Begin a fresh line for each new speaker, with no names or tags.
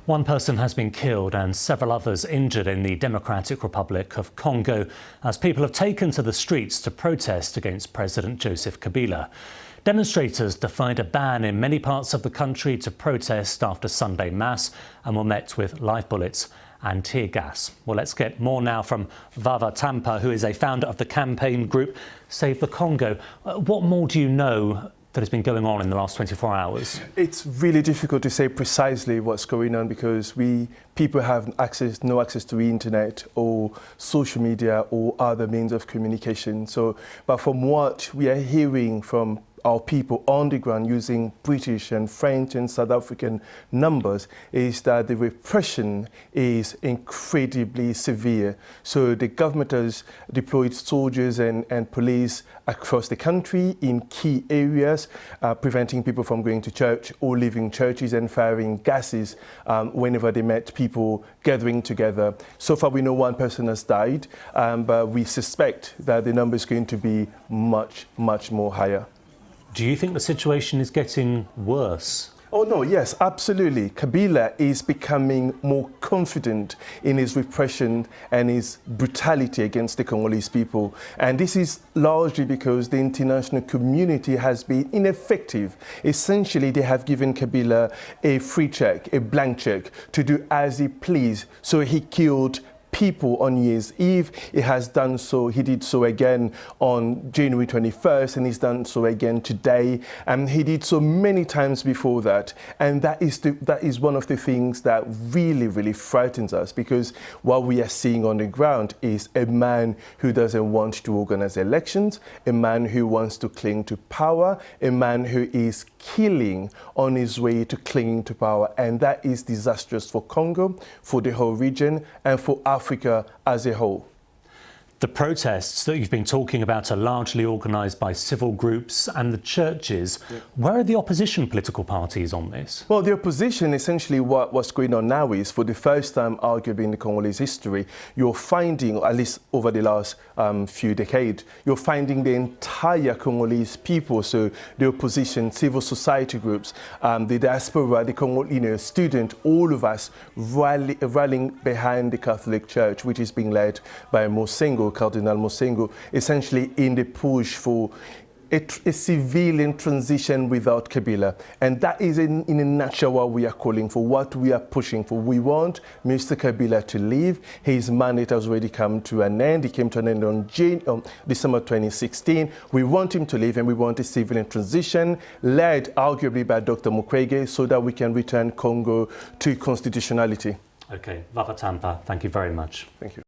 One person has been killed and several others injured in the Democratic Republic of Congo as people have taken to the streets to protest against President Joseph Kabila. Demonstrators defied a ban in many parts of the country to protest after Sunday Mass and were met with live bullets and tear gas. Well, let's get more now from Vava Tampa, who is a founder of the campaign group Save the Congo. What more do you know that has been going on in the last 24 hours?
It's really difficult to say precisely what's going on because people have no access to the internet or social media or other means of communication. But from what we are hearing from our people on the ground using British and French and South African numbers is that the repression is incredibly severe. So the government has deployed soldiers and police across the country in key areas, preventing people from going to church or leaving churches and firing gases whenever they met people gathering together. So far we know one person has died, but we suspect that the number is going to be much more higher.
Do you think the situation is getting worse?
Oh no, yes, absolutely. Kabila is becoming more confident in his repression and his brutality against the Congolese people. And this is largely because the international community has been ineffective. Essentially, they have given Kabila a free check, a blank check, to do as he pleased. So he killed people on New Year's Eve. He has done so, he did so again on January 21st, and he's done so again today. And he did so many times before that. And that is one of the things that really frightens us, because what we are seeing on the ground is a man who doesn't want to organize elections, a man who wants to cling to power, a man who is killing on his way to clinging to power. And that is disastrous for Congo, for the whole region, and for Africa as a whole.
The protests that you've been talking about are largely organised by civil groups and the churches. Yeah. Where are the opposition political parties on this?
Well, the opposition, essentially what's going on now is, for the first time arguably in the Congolese history, you're finding, at least over the last few decades, you're finding the entire Congolese people, so the opposition, civil society groups, the diaspora, the Congo, student, all of us rallying behind the Catholic Church, which is being led by Cardinal Mosengo, essentially in the push for a civilian transition without Kabila. And that is in a nutshell what we are calling for, what we are pushing for. We want Mr. Kabila to leave. His mandate has already come to an end. He came to an end on December 2016. We want him to leave, and we want a civilian transition led arguably by Dr. Mukwege, so that we can return Congo to constitutionality.
Okay, Vava Tampa, thank you very much.
Thank you.